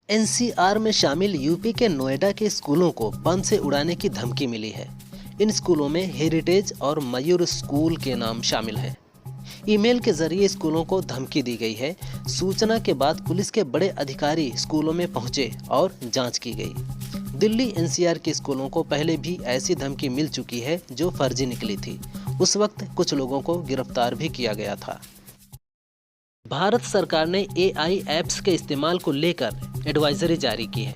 NCR में शामिल UP के नोएडा के स्कूलों को बम से उड़ाने की धमकी मिली है। इन स्कूलों में हेरिटेज और मयूर स्कूल के नाम शामिल हैं। ईमेल के जरिए स्कूलों को धमकी दी गई है। सूचना के बाद पुलिस के बड़े अधिकारी स्कूलों में पहुंचे और जांच की गई। दिल्ली एनसीआर के स्कूलों को पहले भी ऐसी धमकी मिल चुकी है जो फर्जी निकली थी। उस वक्त कुछ लोगों को गिरफ्तार भी किया गया था। भारत सरकार ने एआई ऐप्स के इस्तेमाल को लेकर एडवाइजरी जारी की है।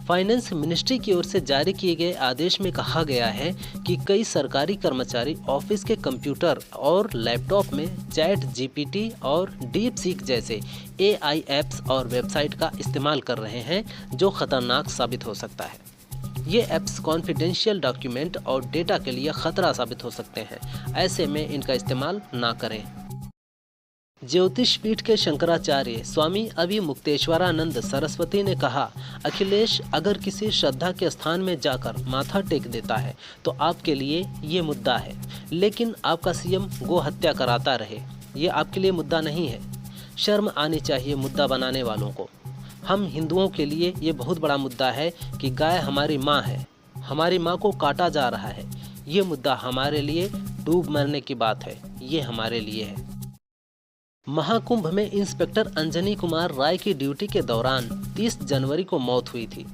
फाइनेंस मिनिस्ट्री की ओर से जारी किए गए आदेश में कहा गया है कि कई सरकारी कर्मचारी ऑफिस के कंप्यूटर और लैपटॉप में चैट जीपीटी और डीप सीक जैसे एआई ऐप्स और वेबसाइट का इस्तेमाल कर रहे हैं, जो खतरनाक साबित हो सकता है। ये ऐप्स कॉन्फिडेंशियल डॉक्यूमेंट और डेटा के लिए खतरा साबित हो सकते हैं। ऐसे में इनका इस्तेमाल ना करें। ज्योतिष पीठ के शंकराचार्य स्वामी अभिमुक्तेश्वरानंद सरस्वती ने कहा, अखिलेश अगर किसी श्रद्धा के स्थान में जाकर माथा टेक देता है तो आपके लिए ये मुद्दा है, लेकिन आपका सीएम गो हत्या कराता रहे, ये आपके लिए मुद्दा नहीं है। शर्म आनी चाहिए मुद्दा बनाने वालों को। हम हिंदुओं के लिए ये बहुत बड़ा मुद्दा है कि गाय हमारी माँ है, हमारी माँ को काटा जा रहा है। ये मुद्दा हमारे लिए डूब मरने की बात है, ये हमारे लिए है। महाकुंभ में इंस्पेक्टर अंजनी कुमार राय की ड्यूटी के दौरान 30 जनवरी को मौत हुई थी।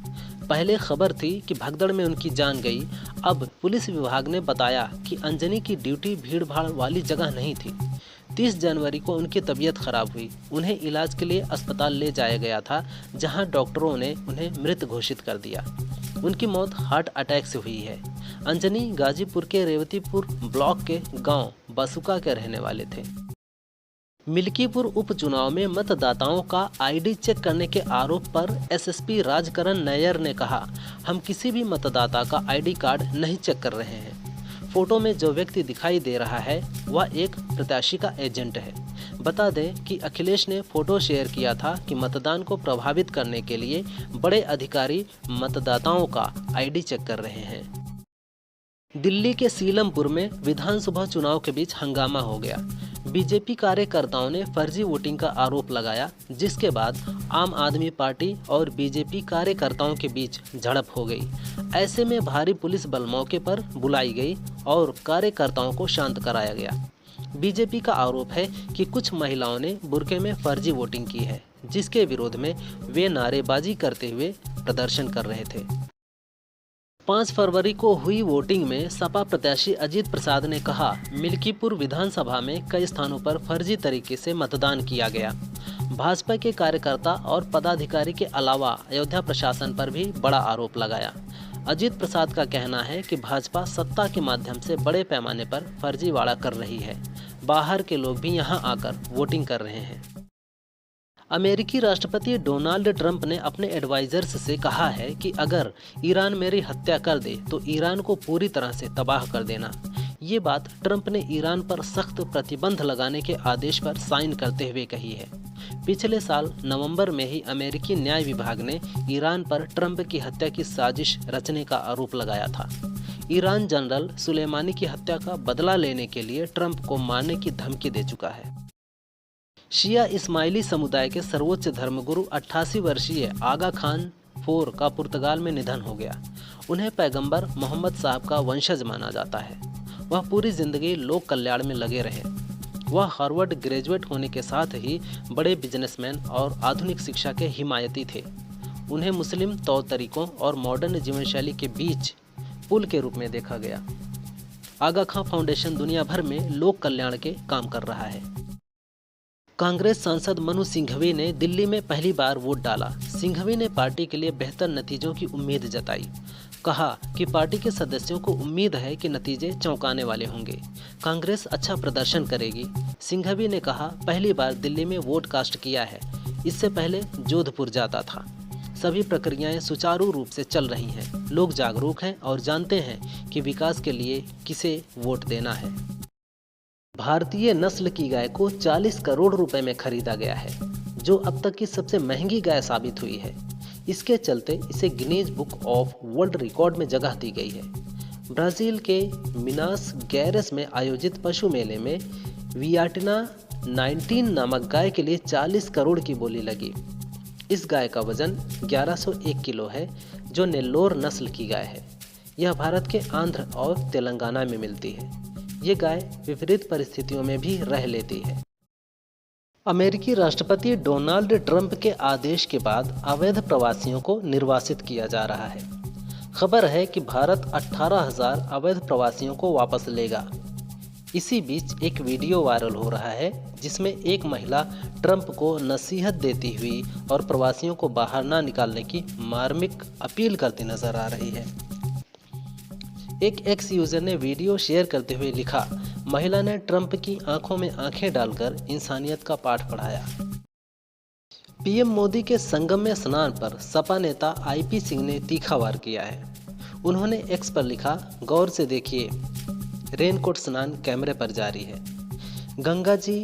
पहले खबर थी कि भगदड़ में उनकी जान गई। अब पुलिस विभाग ने बताया कि अंजनी की ड्यूटी भीड़-भाड़ वाली जगह नहीं थी। 30 जनवरी को उनकी तबीयत खराब हुई। उन्हें इलाज के लिए अस्पताल ले जाया गया था, जहां डॉक्टरों ने उन्हें मृत घोषित कर दिया। उनकी मौत हार्ट अटैक से हुई है। अंजनी गाजीपुर के रेवतीपुर ब्लॉक के गाँव बसुका के रहने वाले थे। मिल्कीपुर उपचुनाव में मतदाताओं का आईडी चेक करने के आरोप पर एसएसपी राजकरण नैयर ने कहा, हम किसी भी मतदाता का आईडी कार्ड नहीं चेक कर रहे हैं। फोटो में जो व्यक्ति दिखाई दे रहा है वह एक प्रत्याशी का एजेंट है। बता दें कि अखिलेश ने फोटो शेयर किया था कि मतदान को प्रभावित करने के लिए बड़े अधिकारी मतदाताओं का आईडी चेक कर रहे हैं। दिल्ली के सीलमपुर में विधानसभा चुनाव के बीच हंगामा हो गया। बीजेपी कार्यकर्ताओं ने फर्जी वोटिंग का आरोप लगाया, जिसके बाद आम आदमी पार्टी और बीजेपी कार्यकर्ताओं के बीच झड़प हो गई। ऐसे में भारी पुलिस बल मौके पर बुलाई गई और कार्यकर्ताओं को शांत कराया गया। बीजेपी का आरोप है कि कुछ महिलाओं ने बुर्के में फर्जी वोटिंग की है, जिसके विरोध में वे नारेबाजी करते हुए प्रदर्शन कर रहे थे। 5 फरवरी को हुई वोटिंग में सपा प्रत्याशी अजीत प्रसाद ने कहा, मिल्कीपुर विधानसभा में कई स्थानों पर फर्जी तरीके से मतदान किया गया। भाजपा के कार्यकर्ता और पदाधिकारी के अलावा अयोध्या प्रशासन पर भी बड़ा आरोप लगाया। अजीत प्रसाद का कहना है कि भाजपा सत्ता के माध्यम से बड़े पैमाने पर फर्जीवाड़ा कर रही है। बाहर के लोग भी यहां आकर वोटिंग कर रहे हैं। अमेरिकी राष्ट्रपति डोनाल्ड ट्रंप ने अपने एडवाइजर्स से कहा है कि अगर ईरान मेरी हत्या कर दे तो ईरान को पूरी तरह से तबाह कर देना। ये बात ट्रंप ने ईरान पर सख्त प्रतिबंध लगाने के आदेश पर साइन करते हुए कही है। पिछले साल नवंबर में ही अमेरिकी न्याय विभाग ने ईरान पर ट्रंप की हत्या की साजिश रचने का आरोप लगाया था। ईरान जनरल सुलेमानी की हत्या का बदला लेने के लिए ट्रंप को मारने की धमकी दे चुका है। शिया इस्माइली समुदाय के सर्वोच्च धर्मगुरु 88 वर्षीय आगा खान 4 का पुर्तगाल में निधन हो गया। उन्हें पैगंबर मोहम्मद साहब का वंशज माना जाता है। वह पूरी जिंदगी लोक कल्याण में लगे रहे। वह हार्वर्ड ग्रेजुएट होने के साथ ही बड़े बिजनेसमैन और आधुनिक शिक्षा के हिमायती थे। उन्हें मुस्लिम तौर तरीकों और मॉडर्न जीवन शैली के बीच पुल के रूप में देखा गया। आगा खां फाउंडेशन दुनिया भर में लोक कल्याण के काम कर रहा है। कांग्रेस सांसद मनु सिंघवी ने दिल्ली में पहली बार वोट डाला। सिंघवी ने पार्टी के लिए बेहतर नतीजों की उम्मीद जताई। कहा कि पार्टी के सदस्यों को उम्मीद है कि नतीजे चौंकाने वाले होंगे। कांग्रेस अच्छा प्रदर्शन करेगी। सिंघवी ने कहा, पहली बार दिल्ली में वोट कास्ट किया है। इससे पहले जोधपुर जाता था। सभी प्रक्रियाएं सुचारू रूप से चल रही हैं। लोग जागरूक हैं और जानते हैं कि विकास के लिए किसे वोट देना है। भारतीय नस्ल की गाय को 40 करोड़ रुपए में खरीदा गया है, जो अब तक की सबसे महंगी गाय साबित हुई है। इसके चलते इसे Guinness book of world record में जगह दी गई है। ब्राजील के मिनास गैरेस में आयोजित पशु मेले में वियाटिना 19 नामक गाय के लिए 40 करोड़ की बोली लगी। इस गाय का वजन 1101 किलो है, जो नेल्लोर नस्ल की गाय है। यह भारत के आंध्र और तेलंगाना में मिलती है। ये गाय विपरीत परिस्थितियों में भी रह लेती है। अमेरिकी राष्ट्रपति डोनाल्ड ट्रंप के आदेश के बाद अवैध प्रवासियों को निर्वासित किया जा रहा है। खबर है कि भारत 18,000 अवैध प्रवासियों को वापस लेगा। इसी बीच एक वीडियो वायरल हो रहा है जिसमें एक महिला ट्रंप को नसीहत देती हुई और प्रवासियों को बाहर ना निकालने की मार्मिक अपील करती नजर आ रही है। एक एक्स यूजर ने वीडियो शेयर करते हुए लिखा, महिला ने ट्रंप की आंखों में आंखें डालकर इंसानियत का पाठ पढ़ाया। पीएम मोदी के संगम स्नान पर सपा नेता आईपी सिंह ने तीखा वार किया है। उन्होंने एक्स पर लिखा, गौर से देखिए, रेनकोट स्नान कैमरे पर जारी है। गंगा जी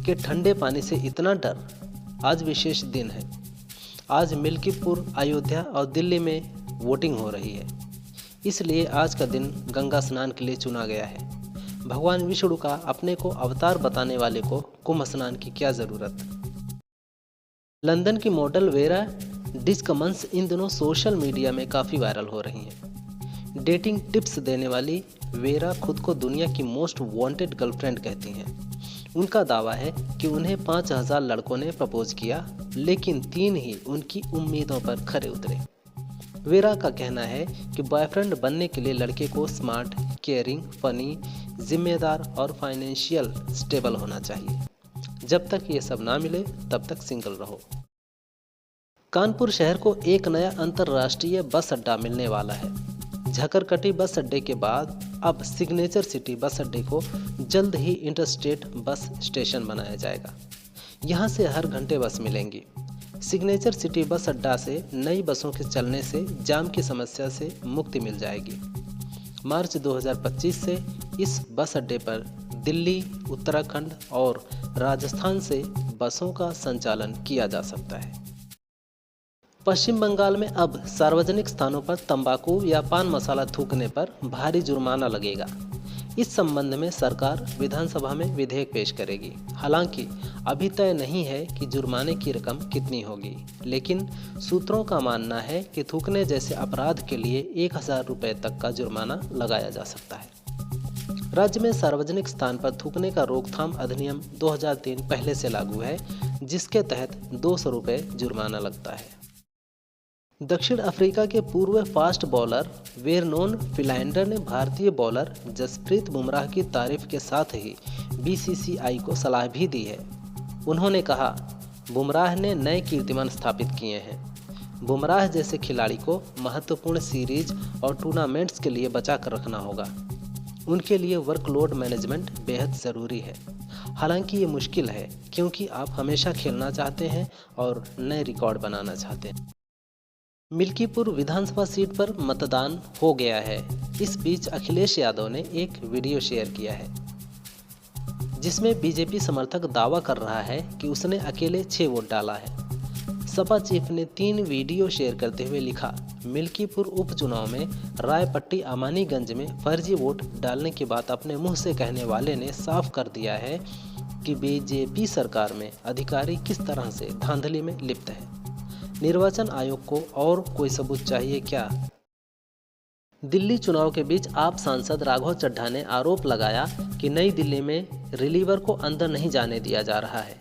के ठंडे पानी से इतना डर, आज विशेष दिन है। आज मिल्कीपुर, अयोध्या और दिल्ली में वोटिंग हो रही है, इसलिए आज का दिन गंगा स्नान के लिए चुना गया है। भगवान विष्णु का अपने को अवतार बताने वाले को कुंभ स्नान की क्या जरूरत। लंदन की मॉडल वेरा डिस्कमंस इन दिनों सोशल मीडिया में काफ़ी वायरल हो रही हैं। डेटिंग टिप्स देने वाली वेरा खुद को दुनिया की मोस्ट वांटेड गर्लफ्रेंड कहती हैं। उनका दावा है कि उन्हें 5,000 लड़कों ने प्रपोज किया, लेकिन 3 ही उनकी उम्मीदों पर खरे उतरे। वेरा का कहना है कि बॉयफ्रेंड बनने के लिए लड़के को स्मार्ट, केयरिंग, फनी, जिम्मेदार और फाइनेंशियल स्टेबल होना चाहिए। जब तक ये सब ना मिले तब तक सिंगल रहो। कानपुर शहर को एक नया अंतर्राष्ट्रीय बस अड्डा मिलने वाला है। झकरकटी बस अड्डे के बाद अब सिग्नेचर सिटी बस अड्डे को जल्द ही इंटरस्टेट बस स्टेशन बनाया जाएगा। यहाँ से हर घंटे बस मिलेंगी। सिग्नेचर सिटी बस अड्डा से नई बसों के चलने से जाम की समस्या से मुक्ति मिल जाएगी। मार्च 2025 से इस बस अड्डे पर दिल्ली, उत्तराखंड और राजस्थान से बसों का संचालन किया जा सकता है। पश्चिम बंगाल में अब सार्वजनिक स्थानों पर तंबाकू या पान मसाला थूकने पर भारी जुर्माना लगेगा। इस संबंध में सरकार विधानसभा में विधेयक पेश करेगी। हालांकि अभी तय नहीं है कि जुर्माने की रकम कितनी होगी, लेकिन सूत्रों का मानना है कि थूकने जैसे अपराध के लिए 1,000 रुपये तक का जुर्माना लगाया जा सकता है। राज्य में सार्वजनिक स्थान पर थूकने का रोकथाम अधिनियम 2003 पहले से लागू है, जिसके तहत 200 रुपये जुर्माना लगता है। दक्षिण अफ्रीका के पूर्व फास्ट बॉलर वेरनोन फिलैंडर ने भारतीय बॉलर जसप्रीत बुमराह की तारीफ के साथ ही बीसीसीआई को सलाह भी दी है। उन्होंने कहा, बुमराह ने नए कीर्तिमान स्थापित किए हैं। बुमराह जैसे खिलाड़ी को महत्वपूर्ण सीरीज और टूर्नामेंट्स के लिए बचा कर रखना होगा। उनके लिए वर्कलोड मैनेजमेंट बेहद ज़रूरी है। हालांकि ये मुश्किल है, क्योंकि आप हमेशा खेलना चाहते हैं और नए रिकॉर्ड बनाना चाहते हैं। मिल्कीपुर विधानसभा सीट पर मतदान हो गया है। इस बीच अखिलेश यादव ने एक वीडियो शेयर किया है, जिसमें बीजेपी समर्थक दावा कर रहा है कि उसने अकेले 6 वोट डाला है। सपा चीफ ने 3 वीडियो शेयर करते हुए लिखा, मिल्कीपुर उपचुनाव में रायपट्टी अमानीगंज में फर्जी वोट डालने की बात अपने मुंह से कहने वाले ने साफ कर दिया है कि बीजेपी सरकार में अधिकारी किस तरह से धांधली में लिप्त है। निर्वाचन आयोग को और कोई सबूत चाहिए क्या? दिल्ली चुनाव के बीच आप सांसद राघव चड्ढा ने आरोप लगाया कि नई दिल्ली में रिलीवर को अंदर नहीं जाने दिया जा रहा है।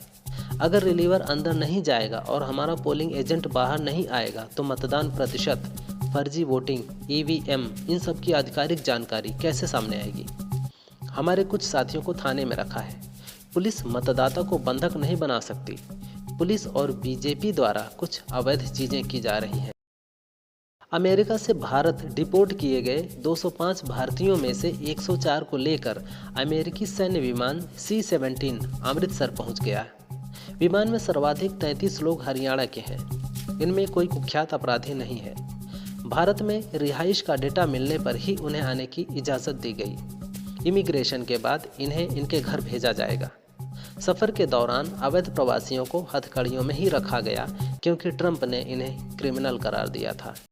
अगर रिलीवर अंदर नहीं जाएगा और हमारा पोलिंग एजेंट बाहर नहीं आएगा तो मतदान प्रतिशत, फर्जी वोटिंग, ईवीएम, इन सब की आधिकारिक जानकारी कैसे सामने आएगी? हमारे कुछ साथियों को थाने में रखा है। पुलिस मतदाता को बंधक नहीं बना सकती। पुलिस और बीजेपी द्वारा कुछ अवैध चीजें की जा रही हैं। अमेरिका से भारत डिपोर्ट किए गए 205 भारतीयों में से 104 को लेकर अमेरिकी सैन्य विमान C-17 अमृतसर पहुंच गया है। विमान में सर्वाधिक 33 लोग हरियाणा के हैं। इनमें कोई कुख्यात अपराधी नहीं है। भारत में रिहाइश का डेटा मिलने पर ही उन्हें आने की इजाज़त दी गई। इमिग्रेशन के बाद इन्हें इनके घर भेजा जाएगा। सफर के दौरान अवैध प्रवासियों को हथकड़ियों में ही रखा गया, क्योंकि ट्रंप ने इन्हें क्रिमिनल करार दिया था।